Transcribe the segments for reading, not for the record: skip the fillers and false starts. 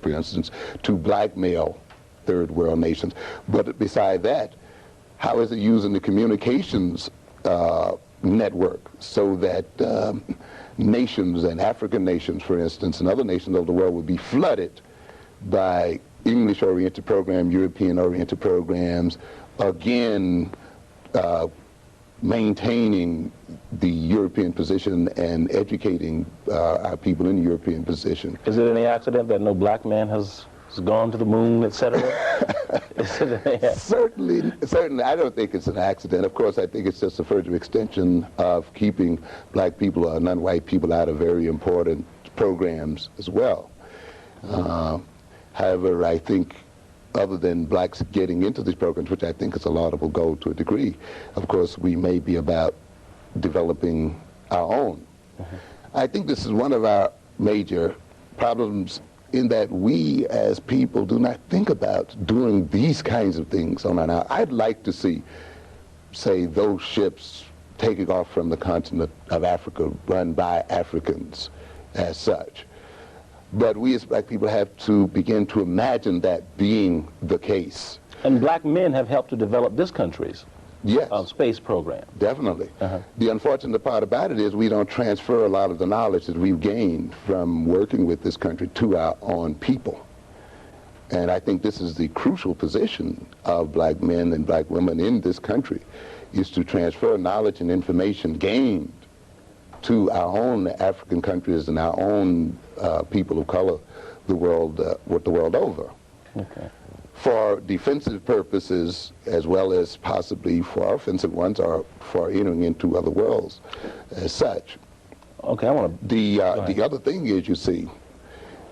for instance, to blackmail third world nations. But beside that, how is it using the communications network so that nations, and African nations, for instance, and other nations of the world would be flooded by English-oriented programs, European-oriented programs, again, maintaining the European position and educating our people in the European position. Is it any accident that no black man has gone to the moon, etc.? Certainly, I don't think it's an accident. Of course, I think it's just a further extension of keeping black people or non-white people out of very important programs as well. However, I think other than blacks getting into these programs, which I think is a laudable goal to a degree, of course, we may be about developing our own. I think this is one of our major problems in that we as people do not think about doing these kinds of things on our own. I'd like to see, say, those ships taking off from the continent of Africa run by Africans as such. But we as black people have to begin to imagine that being the case. And black men have helped to develop this country's space program. Definitely. The unfortunate part about it is we don't transfer a lot of the knowledge that we've gained from working with this country to our own people. And I think this is the crucial position of black men and black women in this country, is to transfer knowledge and information gained to our own African countries and our own people of color, the world over. For defensive purposes, as well as possibly for offensive ones, or for entering into other worlds as such. Okay, I want to... The other thing is, you see,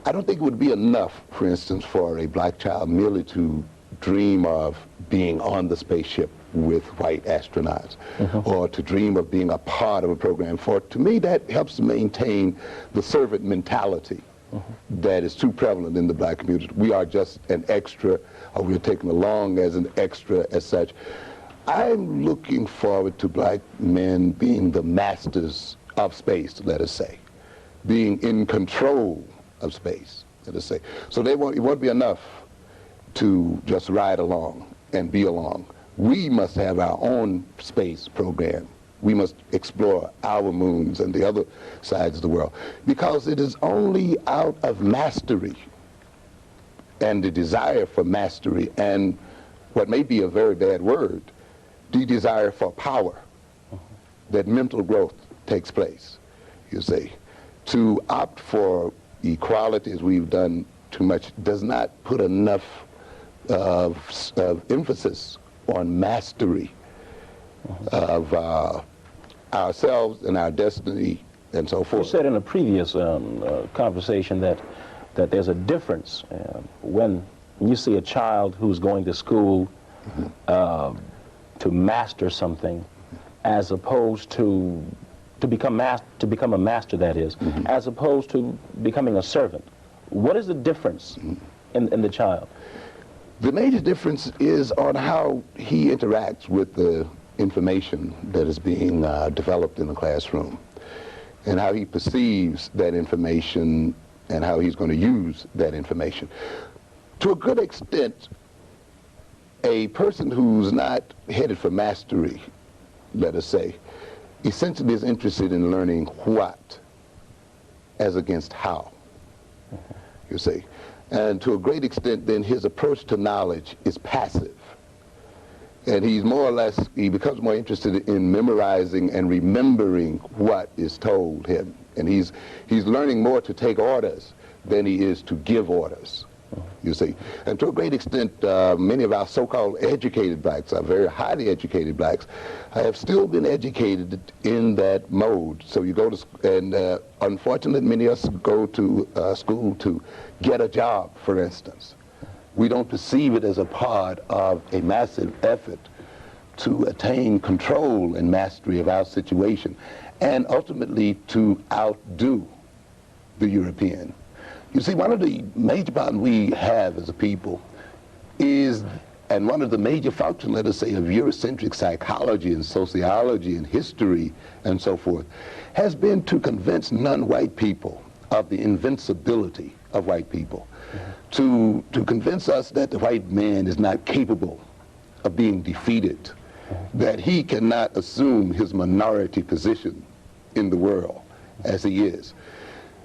I don't think it would be enough, for instance, for a black child merely to dream of being on the spaceship with white astronauts, or to dream of being a part of a program. For, to me, that helps to maintain the servant mentality that is too prevalent in the black community. We are just an extra, or we're taken along as an extra as such. I'm looking forward to black men being the masters of space, let us say, being in control of space, let us say. So it won't be enough to just ride along and be along. We must have our own space program. We must explore our moons and the other sides of the world, because it is only out of mastery and the desire for mastery and what may be a very bad word, the desire for power, that mental growth takes place, you see. To opt for equality, as we've done too much, does not put enough of emphasis on mastery of ourselves and our destiny and so forth. You said in a previous conversation that there's a difference when you see a child who's going to school to master something, as opposed to become a master, that is, as opposed to becoming a servant. What is the difference in the child? The major difference is on how he interacts with the information that is being developed in the classroom, and how he perceives that information and how he's going to use that information. To a good extent, a person who's not headed for mastery, let us say, essentially is interested in learning what as against how, you see. And to a great extent, then, his approach to knowledge is passive. And he's more or less, he becomes more interested in memorizing and remembering what is told him. And he's learning more to take orders than he is to give orders, you see. And to a great extent, many of our so-called educated blacks, our very highly educated blacks, have still been educated in that mode. So you go to, and unfortunately, many of us go to school to get a job, for instance. We don't perceive it as a part of a massive effort to attain control and mastery of our situation, and ultimately to outdo the European. You see, one of the major problems we have as a people is, and one of the major functions, let us say, of Eurocentric psychology and sociology and history and so forth, has been to convince non-white people of the invincibility of white people, to convince us that the white man is not capable of being defeated, that he cannot assume his minority position in the world as he is.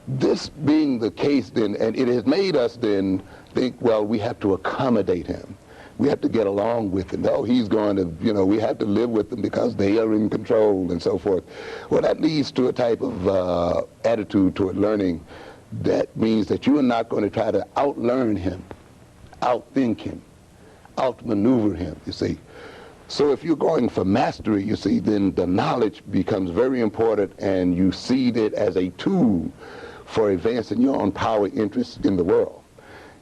This being the case then, and it has made us then think, well, we have to accommodate him. We have to get along with him. Oh, he's going to, we have to live with them because they are in control and so forth. Well, that leads to a type of attitude toward learning that means that you are not going to try to outlearn him, outthink him, outmaneuver him, you see. So if you're going for mastery, you see, then the knowledge becomes very important, and you see it as a tool for advancing your own power interests in the world.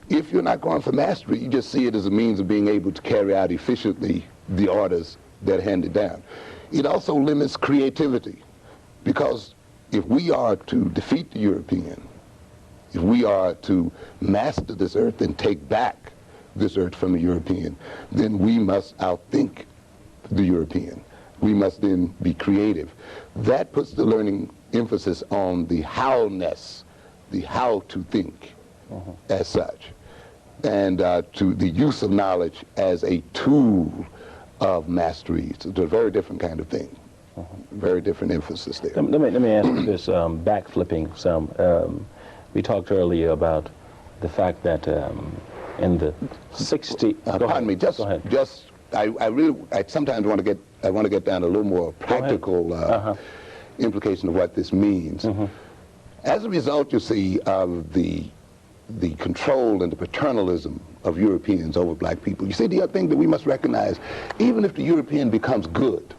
If you're not going for mastery, you just see it as a means of being able to carry out efficiently the orders that are handed down. It also limits creativity, because if we are to defeat the European, if we are to master this earth and take back this earth from the European, then we must outthink the European. We must then be creative. That puts the learning emphasis on the how-ness, the how to think as such, and to the use of knowledge as a tool of mastery. It's a very different kind of thing. Very different emphasis there. Let me ask you this, backflipping some. We talked earlier about the fact that in the 60s... pardon me, I sometimes want to get down to a little more practical implication of what this means. As a result, you see, of the control and the paternalism of Europeans over black people, you see, the other thing that we must recognize, even if the European becomes good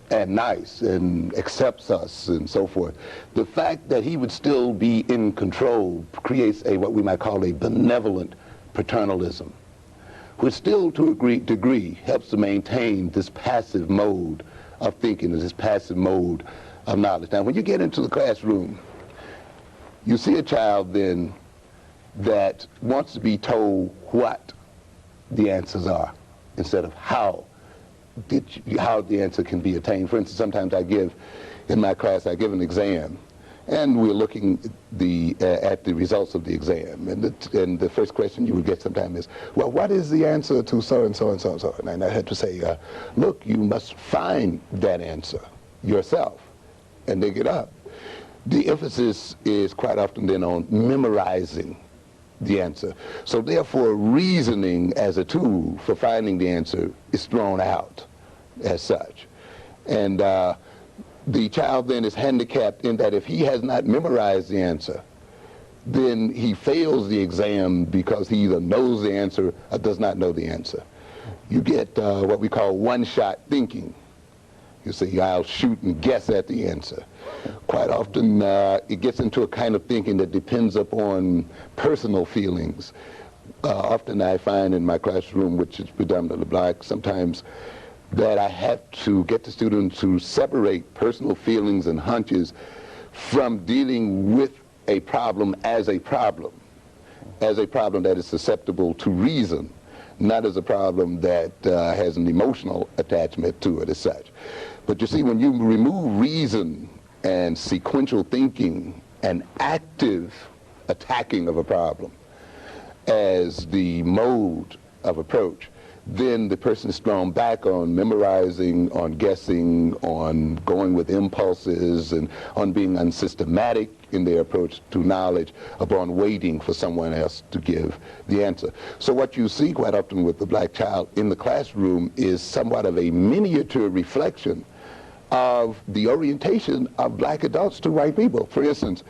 and nice and accepts us and so forth, the fact that he would still be in control creates what we might call a benevolent paternalism, which still to a degree helps to maintain this passive mode of thinking, this passive mode of knowledge. Now, when you get into the classroom, you see a child then that wants to be told what the answers are instead of how the answer can be attained. For instance, sometimes in my class, I give an exam, and we're looking at the results of the exam. And the first question you would get sometimes is, well, what is the answer to so-and-so and so-and-so? And I had to say, look, you must find that answer yourself and dig it up. The emphasis is quite often then on memorizing the answer. So therefore, reasoning as a tool for finding the answer is thrown out as such. And the child then is handicapped in that if he has not memorized the answer, then he fails the exam because he either knows the answer or does not know the answer. You get what we call one-shot thinking. You see, I'll shoot and guess at the answer. Quite often, it gets into a kind of thinking that depends upon personal feelings. Often I find in my classroom, which is predominantly black, sometimes that I have to get the students to separate personal feelings and hunches from dealing with a problem as a problem that is susceptible to reason, not as a problem that has an emotional attachment to it as such. But you see, when you remove reason and sequential thinking and active attacking of a problem as the mode of approach, then the person is thrown back on memorizing, on guessing, on going with impulses, and on being unsystematic in their approach to knowledge, upon waiting for someone else to give the answer. So what you see quite often with the black child in the classroom is somewhat of a miniature reflection of the orientation of black adults to white people. For instance,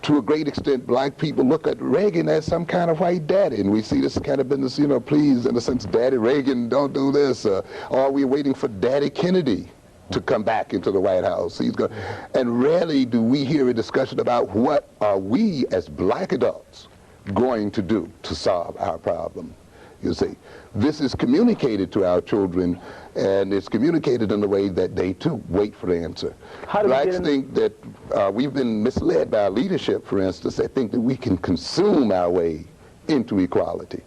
to a great extent, black people look at Reagan as some kind of white daddy, and we see this kind of business, please, in a sense, Daddy Reagan, don't do this, or we're waiting for Daddy Kennedy to come back into the White House. And rarely do we hear a discussion about what are we as black adults going to do to solve our problem. You see, this is communicated to our children, and it's communicated in a way that they too wait for the answer. Blacks think that we've been misled by our leadership, for instance. They think that we can consume our way into equality.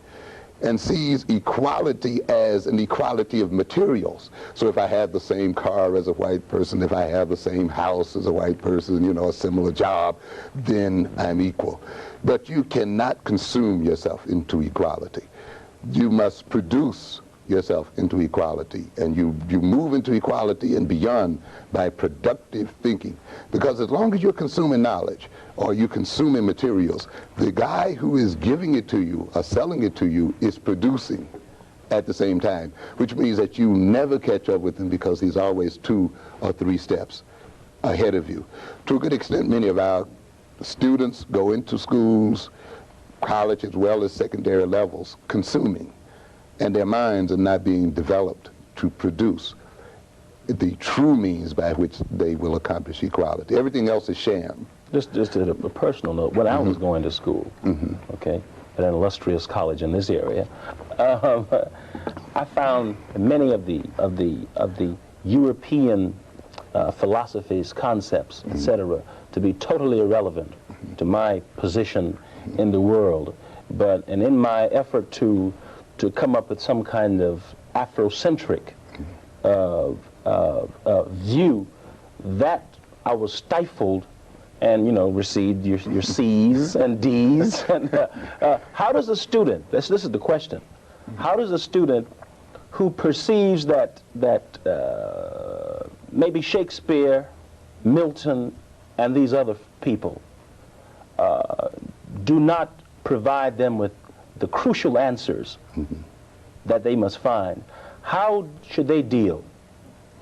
and sees equality as an equality of materials. So if I have the same car as a white person, if I have the same house as a white person, you know, a similar job, then I'm equal. But you cannot consume yourself into equality. You must produce yourself into equality, and you move into equality and beyond by productive thinking. Because as long as you're consuming knowledge or you're consuming materials, the guy who is giving it to you or selling it to you is producing at the same time, which means that you never catch up with him because he's always 2 or 3 steps ahead of you. To a good extent, many of our students go into schools, college as well as secondary levels, consuming, and their minds are not being developed to produce the true means by which they will accomplish equality. Everything else is sham. Just at a personal note, when I was going to school, okay, at an illustrious college in this area, I found many of the European philosophies, concepts, etc., to be totally irrelevant to my position in the world. And in my effort to come up with some kind of Afrocentric view, that I was stifled and, you know, received your C's and D's. And, how does a student, this is the question, how does a student who perceives that maybe Shakespeare, Milton, and these other people do not provide them with the crucial answers that they must find, how should they deal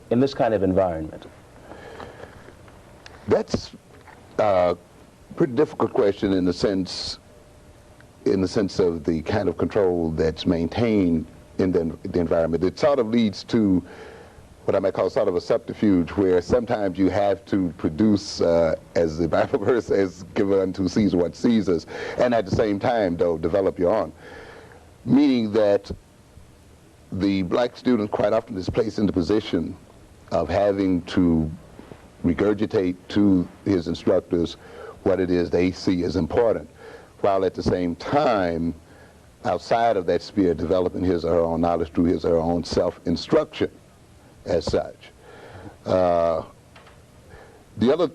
in this kind of environment? That's a pretty difficult question in the sense of the kind of control that's maintained in the environment. It sort of leads to what I might call sort of a subterfuge, where sometimes you have to produce, as the Bible verse says, give unto Caesar what Caesar's, and at the same time, though, develop your own. Meaning that the black student quite often is placed in the position of having to regurgitate to his instructors what it is they see as important, while at the same time, outside of that sphere, developing his or her own knowledge through his or her own self-instruction as such. The other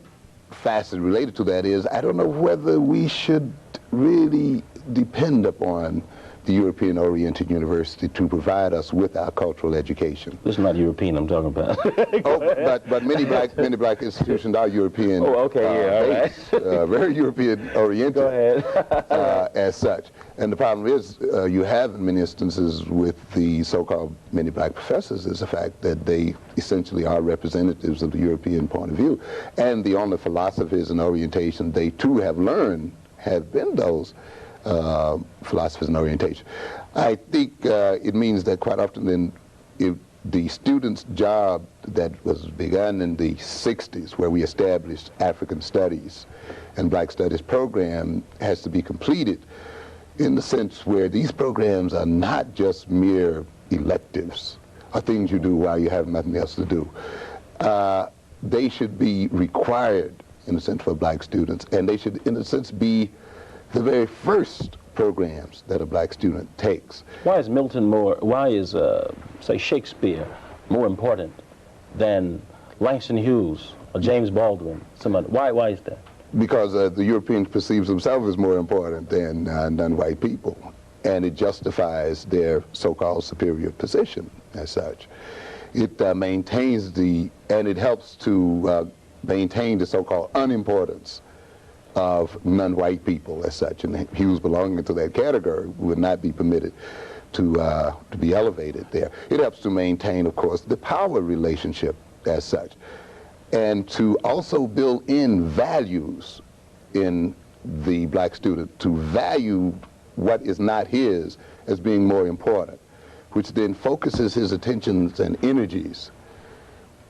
facet related to that is, I don't know whether we should really depend upon the European-oriented university to provide us with our cultural education. This is not European I'm talking about. but many black institutions are European. Oh, okay, yeah, all right. Very European-oriented. Go ahead. As such. And the problem is, you have in many instances with the so-called many black professors is the fact that they essentially are representatives of the European point of view. And the only philosophies and orientation they too have learned have been those philosophies and orientation. I think it means that quite often then if the student's job that was begun in the 60s, where we established African studies and black studies program, has to be completed in the sense where these programs are not just mere electives or things you do while you have nothing else to do. They should be required, in a sense, for black students, and they should, in a sense, be the very first programs that a black student takes. Why is Milton why is, say, Shakespeare more important than Langston Hughes or James Baldwin? Why is that? Because the Europeans perceive themselves as more important than non-white people, and it justifies their so-called superior position as such. It maintains and it helps to maintain the so-called unimportance of non-white people as such, and Hughes belonging to that category would not be permitted to be elevated there. It helps to maintain, of course, the power relationship as such, and to also build in values in the black student, to value what is not his as being more important, which then focuses his attentions and energies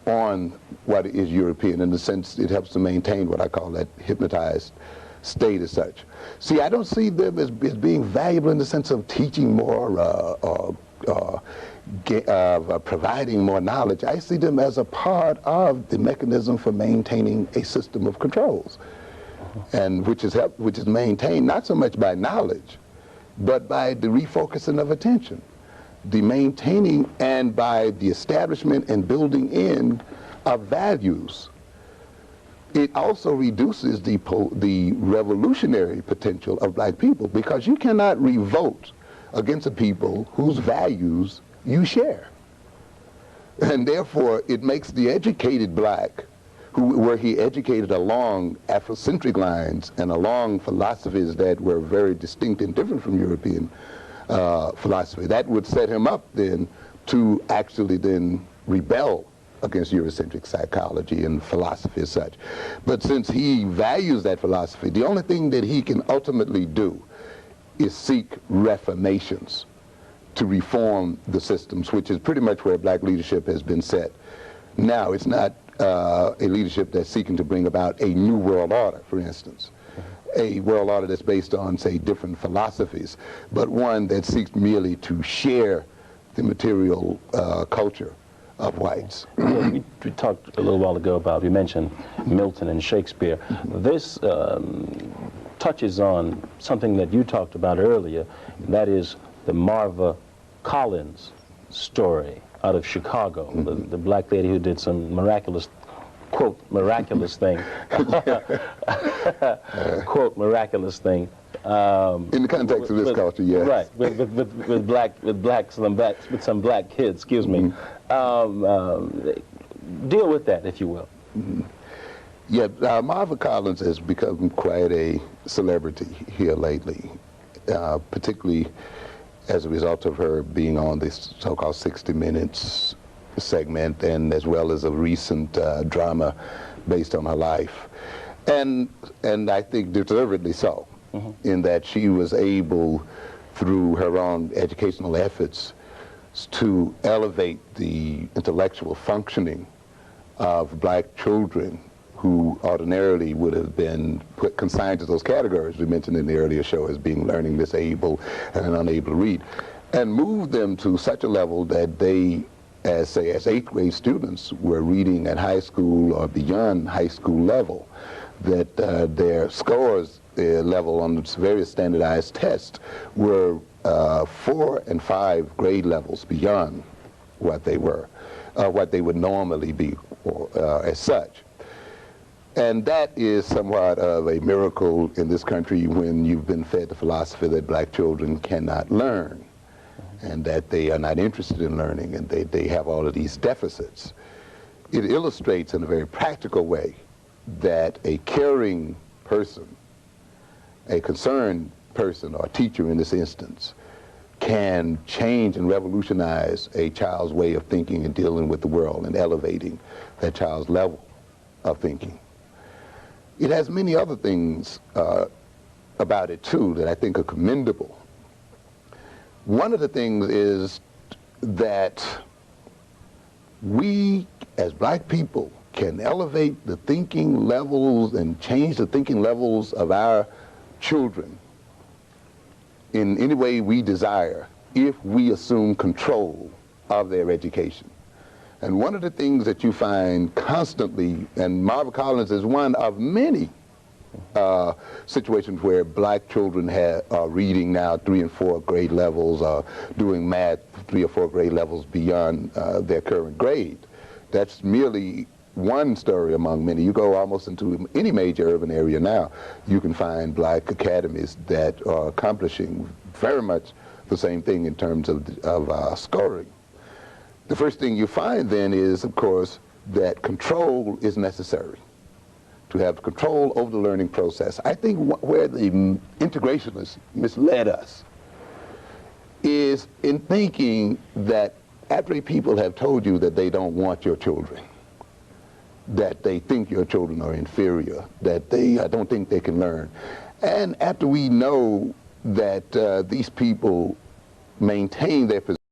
on what is European. In the sense, it helps to maintain what I call that hypnotized state as such. See, I don't see them as being valuable in the sense of teaching more providing more knowledge. I see them as a part of the mechanism for maintaining a system of controls, and which is maintained not so much by knowledge but by the refocusing of attention, the maintaining, and by the establishment and building in of values. It also reduces the revolutionary potential of black people, because you cannot revolt against a people whose values you share. And therefore, it makes the educated black, were he educated along Afrocentric lines and along philosophies that were very distinct and different from European philosophy, that would set him up then to actually then rebel against Eurocentric psychology and philosophy as such. But since he values that philosophy, the only thing that he can ultimately do is seek reformations to reform the systems, which is pretty much where black leadership has been set. Now, it's not a leadership that's seeking to bring about a new world order, for instance, a world order that's based on, say, different philosophies, but one that seeks merely to share the material culture of whites. We talked a little while ago about, you mentioned Milton and Shakespeare. This touches on something that you talked about earlier, and that is the Marva Collins story out of Chicago, the black lady who did some miraculous, quote, miraculous thing, quote, miraculous thing. In the context of this culture, yes. Right, with some black kids, excuse me. Deal with that, if you will. Yeah, Marva Collins has become quite a celebrity here lately, particularly as a result of her being on this so-called 60 Minutes segment, and as well as a recent drama based on her life. And I think deservedly so, in that she was able, through her own educational efforts, to elevate the intellectual functioning of black children who ordinarily would have been consigned to those categories we mentioned in the earlier show as being learning disabled and unable to read, and move them to such a level that they, as 8th grade students, were reading at high school or beyond high school level, that their scores, their level on various standardized tests were 4 and 5 grade levels beyond what they were, what they would normally be as such. And that is somewhat of a miracle in this country when you've been fed the philosophy that black children cannot learn, and that they are not interested in learning, and they have all of these deficits. It illustrates in a very practical way that a caring person, a concerned person, or teacher in this instance, can change and revolutionize a child's way of thinking and dealing with the world and elevating that child's level of thinking. It has many other things about it, too, that I think are commendable. One of the things is that we, as black people, can elevate the thinking levels and change the thinking levels of our children in any way we desire if we assume control of their education. And one of the things that you find constantly, and Marva Collins is one of many situations where black children are reading now 3 and 4 grade levels, or doing math 3 or 4 grade levels beyond their current grade. That's merely one story among many. You go almost into any major urban area now, you can find black academies that are accomplishing very much the same thing in terms of scoring. The first thing you find then is, of course, that control is necessary. To have control over the learning process. I think where the integrationists misled us is in thinking that after people have told you that they don't want your children, that they think your children are inferior, that they don't think they can learn, and after we know that these people maintain their position